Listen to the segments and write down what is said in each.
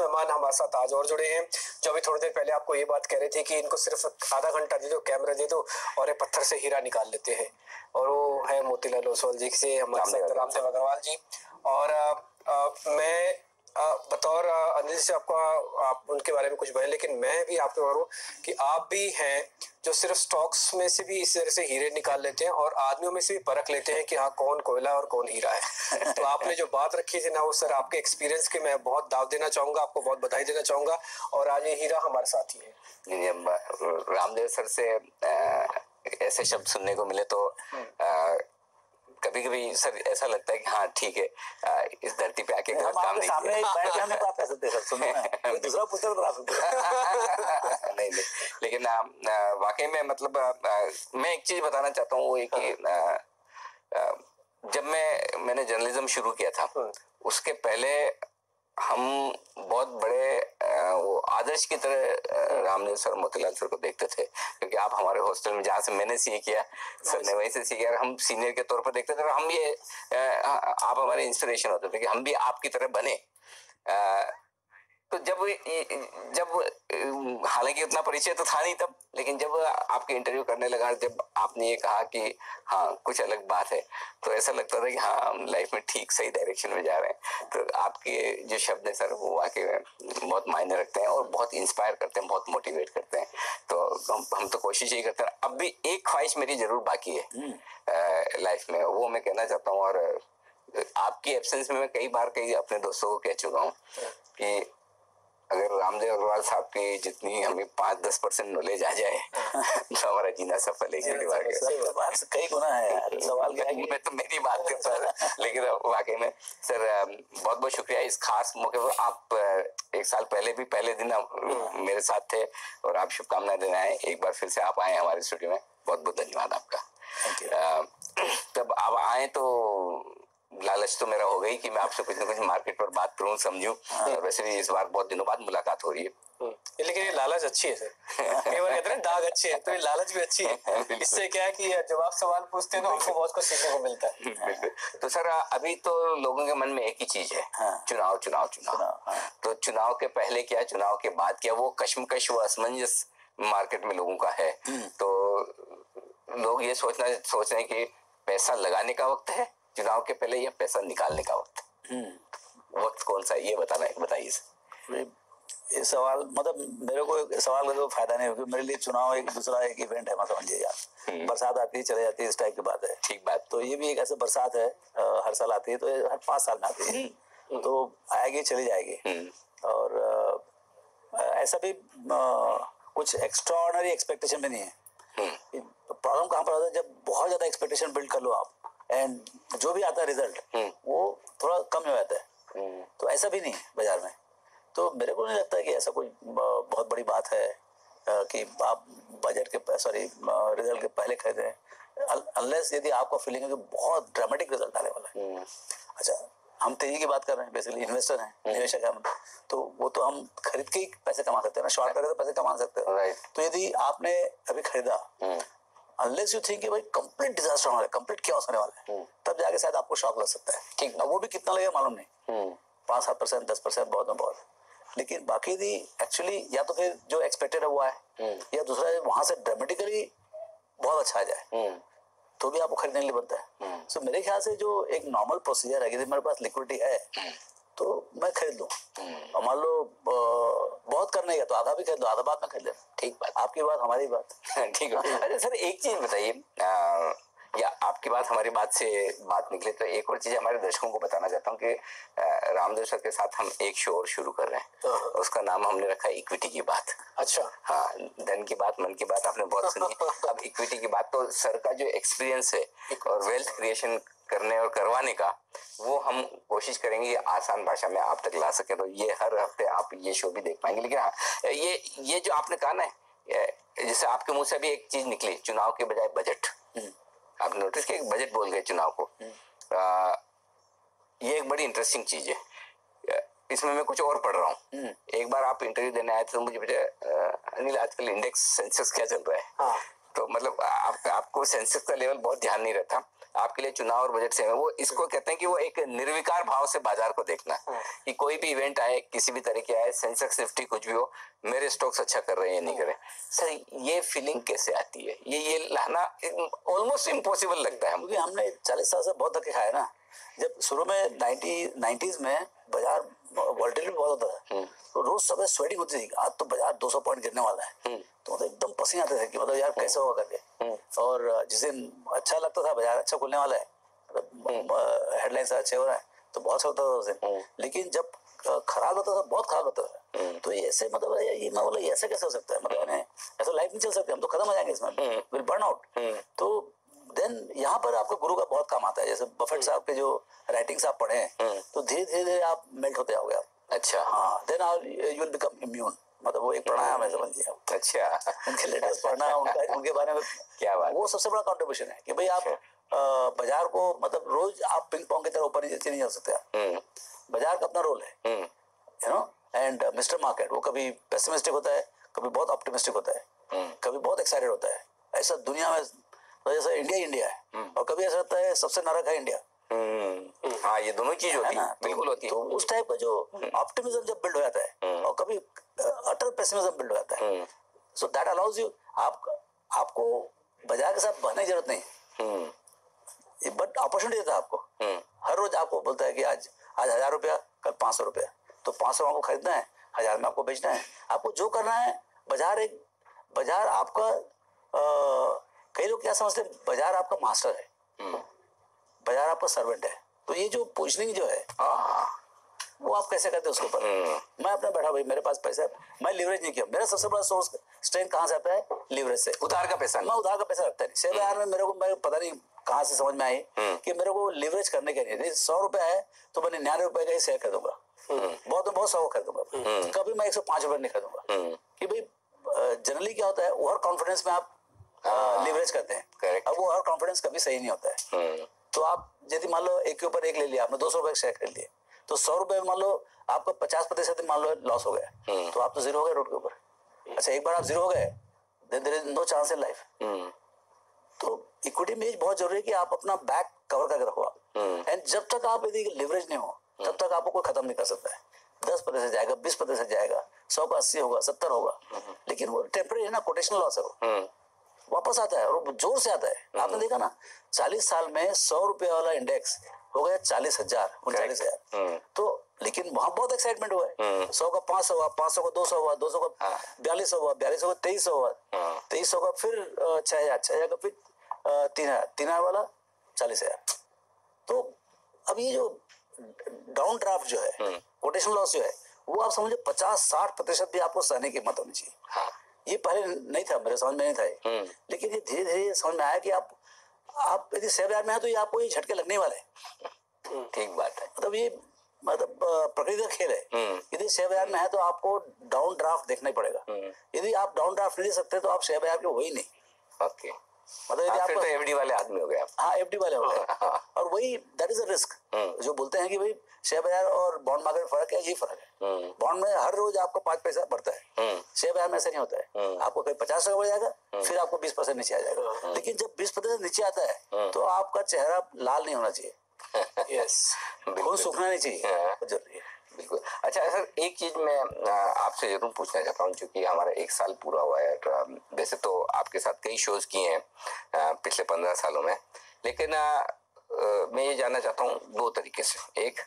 मेहमान हमारे साथ आज और जुड़े हैं, जो अभी थोड़ी देर पहले आपको ये बात कह रहे थे कि इनको सिर्फ आधा घंटा दे दो, कैमरा दे दो और ये पत्थर से हीरा निकाल लेते हैं। और वो है मोतीलाल ओसवाल जी से हमारे साथ रामदेव अग्रवाल जी। और मैं बतौर अनिल से आपको आप उनके बारे में कुछ बताएं, लेकिन मैं भी आपको बताऊं कि आप भी हैं जो सिर्फ स्टॉक्स में से भी इस तरह से हीरे निकाल लेते हैं और आदमियों में से भी परख लेते हैं कि हाँ कौन कोयला और कौन हीरा है। तो आपने जो बात रखी थी ना वो सर आपके एक्सपीरियंस के मैं बहुत दाव देना चाहूंगा, आपको बहुत बधाई देना चाहूंगा। और आज ये हीरा हमारे साथ ही है। रामदेव सर से ऐसे शब्द सुनने को मिले तो कभी कभी सर ऐसा लगता है कि हाँ ठीक है, इस धरती पे आके हम आपके सामने हम बात कर सकते हैं सर, सुनो दूसरा पुस्तक बता सकते नहीं, लेकिन वाकई में मतलब मैं एक चीज बताना चाहता हूँ, वो एक जब मैंने जर्नलिज्म शुरू किया था उसके पहले हम बहुत बड़े वो आदर्श की तरह रामदेव सर मोतीलाल सर को देखते थे, क्योंकि आप हमारे हॉस्टल में जहाँ से मैंने सीए किया सर ने वहीं से सीखे, हम सीनियर के तौर पर देखते थे और हम ये आप हमारे इंस्पिरेशन होते थे कि हम भी आपकी तरह बने। तो जब हालांकि उतना परिचय तो था नहीं तब, लेकिन जब आपके इंटरव्यू करने लगा, जब आपने ये कहा कि हाँ कुछ अलग बात है, तो ऐसा लगता था कि हाँ हम लाइफ में ठीक सही डायरेक्शन में जा रहे हैं। तो आपके जो शब्द है सर वो वाकई में बहुत मायने रखते हैं और बहुत इंस्पायर करते हैं, बहुत मोटिवेट करते हैं। तो हम तो कोशिश यही करते हैं। अब भी एक ख्वाहिश मेरी जरूर बाकी है लाइफ में, वो मैं कहना चाहता हूँ। और आपकी एब्सेंस में मैं कई अपने दोस्तों को कह चुका हूँ कि अगर रामदेव अग्रवाल साहब की जितनी हमें 5-10% नॉलेज आ जाए तो हमारा जीना सफल है। कई गुना है यार, सवाल क्या है मैं तो मेरी बात करता हूँ, लेकिन वाकई में सर बहुत बहुत शुक्रिया इस खास मौके पर। आप एक साल पहले भी पहले दिन मेरे साथ थे और आप शुभकामनाएं देने आए, एक बार फिर से आप आए हमारे स्टूडियो में, बहुत बहुत धन्यवाद आपका। तब आप आए तो लालच तो मेरा हो गई कि मैं आपसे कुछ ना कुछ मार्केट पर बात करूं, समझूं। और वैसे भी इस बार बहुत दिनों बाद मुलाकात हो रही है। लेकिन ये लालच अच्छी है सर। कई बार कहते हैं दाग अच्छी है, तो ये लालच भी अच्छी है। इससे क्या है कि जब आप सवाल पूछते हैं तो हमको बहुत कुछ सीखने को मिलता है। तो सर अभी तो लोगों के मन में एक ही चीज है, चुनाव चुनाव चुनाव। तो चुनाव के पहले क्या, चुनाव के बाद क्या, वो कश्मकश वो असमंजस मार्केट में लोगों का है। तो लोग ये सोच रहे हैं कि पैसा लगाने का वक्त है चुनाव के पहले या पैसा निकालने का वक्त। वक्त कौन सा है ये बताइए। ये सवाल मतलब मेरे को सवाल का तो फायदा नहीं, क्योंकि मेरे लिए चुनाव एक दूसरा एक इवेंट है, मैं समझिए यार। बरसात आती है चले जाती है, इस टाइप की बात है। ठीक बात। तो ये भी एक ऐसे बरसात है, हर साल आती है, तो हर 5 साल में आती है, तो आएगी चली जाएगी। और ऐसा भी कुछ एक्स्ट्राऑर्डिनरी एक्सपेक्टेशन भी नहीं है। प्रॉब्लम कहाँ पर आता है, जब बहुत ज्यादा एक्सपेक्टेशन बिल्ड कर लो आप एंड जो भी आता है रिजल्ट वो थोड़ा कम हो जाता है। तो ऐसा भी नहीं है बाजार में। तो मेरे को नहीं लगता है कि ऐसा कोई बहुत बड़ी बात है कि आप बजट के रिजल्ट के पहले खरीदें, अनलेस यदि आपका फीलिंग है कि बहुत ड्रामेटिक रिजल्ट आने वाला है। अच्छा, हम तेजी की बात कर रहे हैं, बेसिकली इन्वेस्टर हैं, निवेशक हैं हम, तो वो तो हम खरीद के ही पैसे कमा सकते हैं ना, शॉर्ट करके तो पैसे कमा सकते हैं। तो यदि आपने अभी खरीदा, अनलेस यू थिंक कि भाई कंप्लीट डिजास्टर होने वाला है, कंप्लीट क्योस होने वाला है, तब जाके शायद आपको शॉक लग सकता है। ठीक, अब वो भी कितना लगेगा मालूम नहीं, 5-7%, 10% बहुत में बहुत। लेकिन बाकी यदि एक्चुअली या तो फिर जो एक्सपेक्टेड है वो आए, या दूसरा वहां से ड्रामेटिकली बहुत अच्छा आ जाए, तो भी आपको खरीदने के लिए बनता है। सो मेरे ख्याल से जो एक नॉर्मल प्रोसीजर है, यदि मेरे पास लिक्विडिटी है तो मैं खरीद लूँ। और मान लो बहुत करने का तो आधा भी खरीद लो, आधा बाद में खरीद लेना। ठीक बात, आपकी बात हमारी बात। ठीक है। अच्छा सर एक चीज बताइए, या आपकी बात हमारी बात से बात निकले तो एक और चीज हमारे दर्शकों को बताना चाहता हूँ कि रामदेव सर के साथ हम एक शो और शुरू कर रहे हैं, उसका नाम हमने रखा है इक्विटी की बात। अच्छा, हाँ, धन की बात मन की बात आपने बहुत सुनी है। अब इक्विटी की बात, तो सर का जो एक्सपीरियंस है और वेल्थ क्रिएशन करने और करवाने का, वो हम कोशिश करेंगे कि आसान भाषा में आप तक ला सके। तो ये हर हफ्ते आप ये शो भी देख पाएंगे। लेकिन हाँ, ये जो आपने कहा ना, जैसे आपके मुंह से अभी एक चीज निकली, चुनाव के बजाय बजट, आपने नोटिस किया बजट बोल गए चुनाव को। ये एक बड़ी इंटरेस्टिंग चीज है। इसमें मैं कुछ और पढ़ रहा हूँ। एक बार आप इंटरव्यू देने आए थे तो मुझे पूछा, अनिल आजकल इंडेक्स सेंसेक्स क्या चल रहा है? तो मतलब आपको सेंसेक्स का लेवल बहुत ध्यान नहीं रहता, आपके लिए चुनाव और बजट सेम है। वो इसको कहते हैं कि वो एक निर्विकार भाव से बाजार को देखना, कि कोई भी इवेंट आए, किसी भी तरह के आए, सेंसेक्स निफ्टी कुछ भी हो, मेरे स्टॉक्स अच्छा कर रहे हैं या नहीं कर रहे। सर ये फीलिंग कैसे आती है? ये लाना ऑलमोस्ट इम्पॉसिबल लगता है, क्योंकि हमने 40 साल से बहुत धक्के खाए ना। जब शुरू में 90s में बाजार वोलेटिलिटी बहुत होता था, तो रोज सुबह स्वेटिंग होती थी, आज तो बाजार 200 पॉइंट गिरने वाला है, तो मतलब एकदम पसीने आते थे कि मतलब यार कैसे होगा करके। और जिस दिन अच्छा लगता था बाजार अच्छा खुलने वाला है, हेडलाइंस अच्छे हो रहा है, तो बहुत अच्छा होता था उस दिन। लेकिन जब खराब होता था, बहुत खराब होता था, तो ये ऐसे मतलब ये मैं बोला ऐसे कैसे हो सकता है, मतलब ऐसा लाइफ नहीं चल सकती, हम तो खत्म हो जाएंगे इसमें, विल बर्न आउट। तो देन यहाँ पर आपका गुरु का बहुत काम आता है। जैसे बफेट साहब के जो राइटिंग्स आप पढ़े हैं, तो धीरे धीरे आप मेल्ट होते आओगे आप। अच्छा, हाँ, then you will become immune, मतलब वो एक प्राणायाम है, समझिए आप। अच्छा, उनके लेटेस्ट पढ़ना, उनके बारे में क्या बात, वो सबसे बड़ा कॉन्ट्रीब्यूशन है कि भाई आप बाजार को, मतलब रोज आप पिंग पोंग की तरह ऊपर नीचे नहीं जा सकते। बाजार का अपना रोल है, you know, and mister market वो कभी पेसिमिस्टिक होता है, कभी बहुत ऑप्टिमिस्टिक होता है, कभी बहुत एक्साइटेड होता है। ऐसा दुनिया में जैसे इंडिया है, और कभी ऐसा लगता है सबसे नरक है इंडिया। हाँ, ये दोनों चीज होती है, बिल्कुल होती है। तो उस टाइप का जो ऑप्टिमिज्म जब बिल्ड हो जाता है, और कभी अटर पेसिमिज्म बिल्ड हो जाता है, सो दैट अलाउज यू, आपको बाजार के साथ बहने की जरूरत नहीं, बट अपॉर्चुनिटी देता है आपको। हर रोज आपको बोलता है कि आज 1000 रुपया, कल 500 रुपया, तो 500 आपको खरीदना है, 1000 में आपको बेचना है। आपको जो करना है, बाजार आपका, कई लोग क्या समझते हैं, बाजार आपका मास्टर है, बाजार आपका सर्वेंट है। तो ये जो पोजिशनिंग जो है, वो आप कैसे करते हैं उसके ऊपर। मैं अपने बैठा भाई, मेरे पास पैसा है, मैं लिवरेज नहीं किया। मेरा सबसे बड़ा सोर्स स्ट्रेंथ कहाँ से आता है? लिवरेज से। उधार का पैसा, मैं उधार का पैसा रखता नहीं। शेयर बाजार में मेरे को, मैं पता नहीं कहाँ से समझ में आई कि मेरे को लिवरेज करने के लिए 100 रुपया है तो मैं 99 रुपए का ही शेयर कर दूंगा, बहुत 100 कर दूंगा, कभी मैं 105 रुपए नहीं खरीदूंगा। कि भाई जनरली क्या होता है, ओवर कॉन्फिडेंस में आप लिवरेज करते हैं। अब वो ओवर कॉन्फिडेंस कभी सही नहीं होता है। तो आप यदि मान लो एक के ऊपर एक ले लिया आपने, 200 रुपए का शेयर खरीद लिए, तो 100 रुपए में मान लो आपका 50% मान लो लॉस हो गया, तो आप तो जीरो हो गए रोड के ऊपर। अच्छा, एक बार आप जीरो हो गए, then there is no chance in life. तो इक्विटी में बहुत जरूरी है कि आप अपना बैक कवर करके रखो आप। एंड जब तक आप यदि लिवरेज नहीं हो, तब तक आपको कोई खत्म नहीं कर सकता है। 10% जाएगा, 20% जाएगा, 100 का 80 होगा, 70 होगा, लेकिन वो टेम्परेरी है ना, कोटेशनल लॉस है, वो वापस आता है, और वो जोर से आता है। आपने देखा ना, 40 साल में 100 रुपए वाला इंडेक्स हो गया 40,000, 39,000। तो लेकिन वहां बहुत एक्साइटमेंट हुआ है। 100 का 500 हुआ, 500 का 200 हुआ, 200 का 4200 हुआ, 4200 का 2300 हुआ, 2300 का फिर 6000, 6000 का फिर 3000, 3000 वाला 40,000। तो अब ये जो डाउन ड्राफ्ट जो है, कोटेशनल लॉस जो है, वो आप समझे 50-60% भी आपको सहने की हिम्मत होनी चाहिए। ये पहले नहीं था, मेरे समझ में नहीं था, लेकिन ये धीरे धीरे समझ में आया कि आप यदि शेयर बाजार में है तो ये आपको ये झटके लगने वाले हैं। ठीक बात है। मतलब प्रकृति का खेल है। यदि शेयर बाजार में है तो आपको डाउन ड्राफ्ट देखना ही पड़ेगा। यदि आप डाउन ड्राफ्ट नहीं दे सकते तो आप शेयर बाजार के हो ही नहीं। ओके, मतलब यदि आप तो एफडी वाले आदमी हो गए आप। हाँ, एफडी वाले हो गए। और वही दैट इज अ रिस्क। जो बोलते हैं कि भाई शेयर बाजार और बॉन्ड मार्केट में फर्क है, यही फर्क है। बॉन्ड में हर रोज आपको 5 पैसा बढ़ता है, शेयर बाजार में ऐसा नहीं होता है। आपको कहीं 50 टका बढ़ जाएगा, फिर आपको 20% नीचे आ जाएगा। लेकिन जब 20% नीचे आता है तो आपका चेहरा लाल नहीं होना चाहिए, यस, खून सूखना नहीं चाहिए, जरूरी है। बिल्कुल। अच्छा सर, एक चीज मैं आपसे जरूर पूछना चाहता हूँ, क्योंकि हमारा 1 साल पूरा हुआ है। वैसे तो आपके साथ कई शोज किए हैं पिछले 15 सालों में, लेकिन मैं ये जानना चाहता हूँ 2 तरीके से। एक,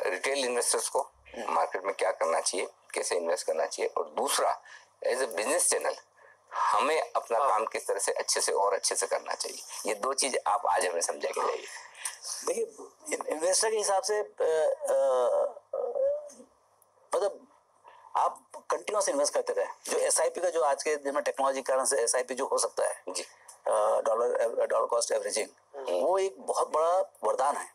रिटेल इन्वेस्टर्स को मार्केट में क्या करना चाहिए, कैसे इन्वेस्ट करना चाहिए, और दूसरा, एज ए बिजनेस चैनल हमें अपना काम किस तरह से अच्छे से और अच्छे से करना चाहिए। ये 2 चीज आप आज हमें समझा के जाइए। देखिए, इन्वेस्टर के हिसाब से मतलब आप कंटिन्यूअस इन्वेस्ट करते रहे। जो एसआईपी का, जो आज के दिन में टेक्नोलॉजी के कारण से एसआईपी जो हो सकता है जी, डॉलर कॉस्ट एवरेजिंग, वो एक बहुत बड़ा वरदान है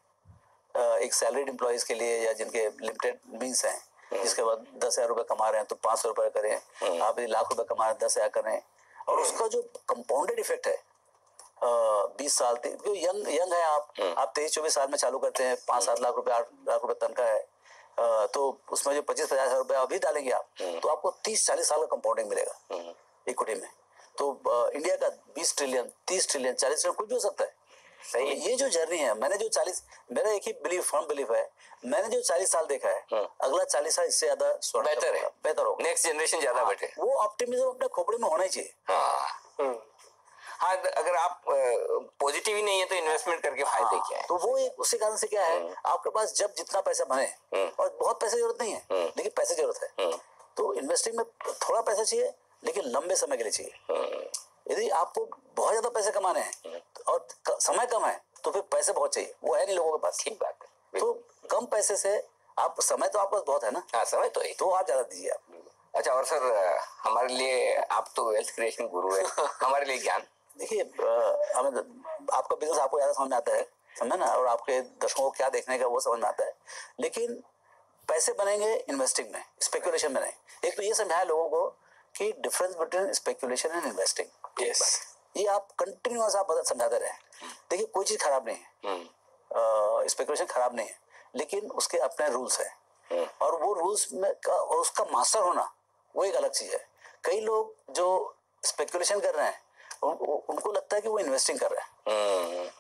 एक सैलरीड एम्प्लॉइज के लिए, या जिनके लिमिटेड मीन्स हैं, जिसके बाद 10,000 रुपए कमा रहे हैं तो 500 रुपए करें, आप यदि लाख रुपए कमा रहे हैं 10,000 करें, और उसका जो कंपाउंडेड इफेक्ट है 20 साल तक, जो यंग है, आप 23-24 साल में चालू करते हैं, 5-7 लाख रुपए, 8 लाख रुपए तनख्वाह है, तो उसमें जो 25-50 हजार रुपए अभी डालेंगे आप, तो आपको 30-40 साल का कंपाउंडिंग मिलेगा इक्विटी में। तो इंडिया का 20 ट्रिलियन, 30 ट्रिलियन, 40 ट्रिलियन कुछ भी हो सकता है। सही। ये जो जर्नी है, मैंने जो 40, मेरा एक ही फर्म बिलीफ है, मैंने जो 40 साल देखा है, अगला 40 साल इससे ज्यादा बेहतर है, बेहतर होगा, नेक्स्ट जनरेशन ज्यादा बेटर। वो ऑप्टिमिज्म अपने खोपड़ी में होना ही चाहिए। हाँ, अगर आप पॉजिटिव ही नहीं है तो इन्वेस्टमेंट करके फायदे क्या है? तो वो एक उसी कारण से क्या है, आपके पास जब जितना पैसा बने, और बहुत पैसे जरूरत नहीं है, लेकिन पैसे जरूरत है, तो इन्वेस्टिंग में थोड़ा पैसा चाहिए, लेकिन लंबे समय के लिए चाहिए। यदि आपको बहुत ज्यादा पैसे कमाने हैं और समय कम है, तो फिर पैसे बहुत चाहिए, वो है नहीं लोगों के पास। ठीक बात है। तो कम पैसे से आप, समय तो आपके पास बहुत है ना। हाँ, समय तो है, तो आप ज्यादा दीजिए आप। अच्छा, और सर हमारे लिए आप तो वेल्थ क्रिएशन गुरु है, हमारे लिए ज्ञान देखिए, हमें आपका बिजनेस आपको ज्यादा समझ में आता है, समझे ना, और आपके दर्शकों को क्या देखने का वो समझ में आता है, लेकिन पैसे बनेंगे इन्वेस्टिंग में, स्पेकुलेशन में नहीं। एक तो ये समझाया लोगों को कि difference between speculation and investing. ये आप कंटिन्यूअस आप समझाते रहे। देखिए, कोई चीज खराब नहीं है, स्पेकुलेशन खराब नहीं है, लेकिन उसके अपने रूल्स हैं, और वो रूल्स में और उसका मास्टर होना वो एक अलग चीज है। कई लोग जो स्पेकुलेशन कर रहे हैं, उनको लगता है कि वो इन्वेस्टिंग कर रहे हैं,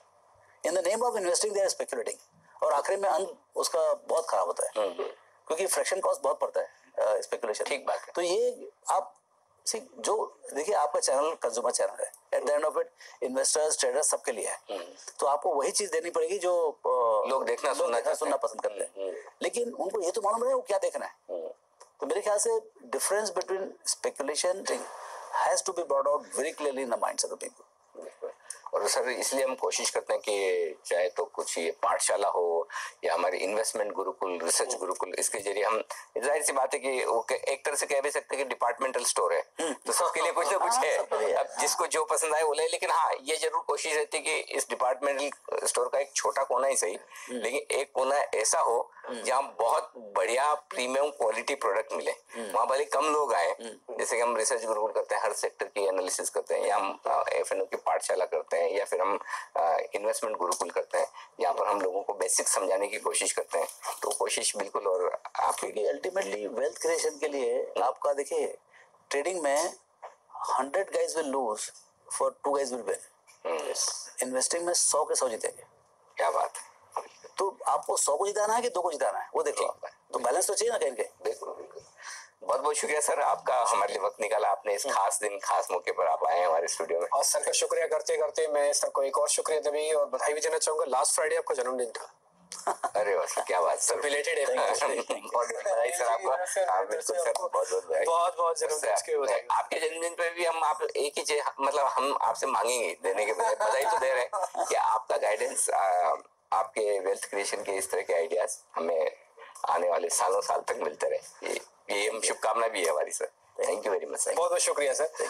in the name of investing they are speculating, और आखिरी में अंत उसका बहुत खराब होता है, क्योंकि फ्रैक्शन कॉस्ट बहुत पड़ता है स्पेकुलेशन। ठीक बात है। तो ये आप जो देखिए, आपका चैनल कंज्यूमर चैनल है, at the end of it investors, traders सबके लिए है, तो आपको वही चीज देनी पड़ेगी जो लोग देखना सुनना पसंद करते हैं, लेकिन उनको ये तो मालूम नहीं वो क्या देखना है। तो मेरे ख्याल से difference between speculation has to be brought out very clearly in the minds of the people. और सर, इसलिए हम कोशिश करते हैं कि चाहे तो कुछ ये पाठशाला हो या हमारे इन्वेस्टमेंट गुरुकुल, रिसर्च गुरुकुल, इसके जरिए हम, जाहिर सी बात है कि वो एक तरह से कह भी सकते हैं कि डिपार्टमेंटल स्टोर है, तो सबके लिए कुछ ना कुछ है, अब जिसको जो पसंद आए वो ले। लेकिन हाँ, ये जरूर कोशिश रहती है कि इस डिपार्टमेंटल स्टोर का एक छोटा कोना ही सही, लेकिन एक कोना ऐसा हो जहाँ बहुत बढ़िया प्रीमियम क्वालिटी प्रोडक्ट मिले, वहाँ भले कम लोग आए। जैसे कि हम रिसर्च गुरुकुल करते हैं, हर सेक्टर की एनालिसिस करते हैं, या हम एफएनओ की पाठशाला करते हैं, या फिर हम इन्वेस्टमेंट गुरुकुल करते हैं, यहाँ पर हम लोगों को बेसिक समझाने की कोशिश करते हैं। तो कोशिश बिल्कुल, और क्योंकि अल्टीमेटली वेल्थ क्रिएशन के लिए आपका, देखिए, ट्रेडिंग में 100 guys will lose for 2 guys will win। Investing में 100 के 100 जीतेंगे। क्या बात है। तो आपको 100 को जिताना है कि 2 को जिताना है, वो देखो। तो बैलेंस तो चाहिए ना कहीं कहीं। बिल्कुल बिल्कुल। बहुत बहुत शुक्रिया सर, आपका हमारे लिए वक्त निकाला आपने, इस खास दिन खास मौके पर आप आए हैं हमारे स्टूडियो में। और सर का शुक्रिया करते करते मैं सर को एक और शुक्रिया देवी और बधाई भी देना चाहूंगा। लास्ट फ्राइडे आपका जन्मदिन था। अरे वाह, क्या बात सर, रिलेटेड है। बहुत बधाई सर आपको। बिल्कुल सर, बहुत बहुत जन्मदिन। आपके जन्मदिन पे भी हम आप एक ही मतलब हम आपसे मांगेंगे, देने के बजाय बधाई तो दे रहे हैं कि आपका गाइडेंस, आपके वेल्थ क्रिएशन के इस तरह के आइडियाज हमें आने वाले सालों साल तक मिलते रहे, ये हम शुभकामना भी है हमारी sir. Thank you very much sir. बहुत बहुत शुक्रिया सर।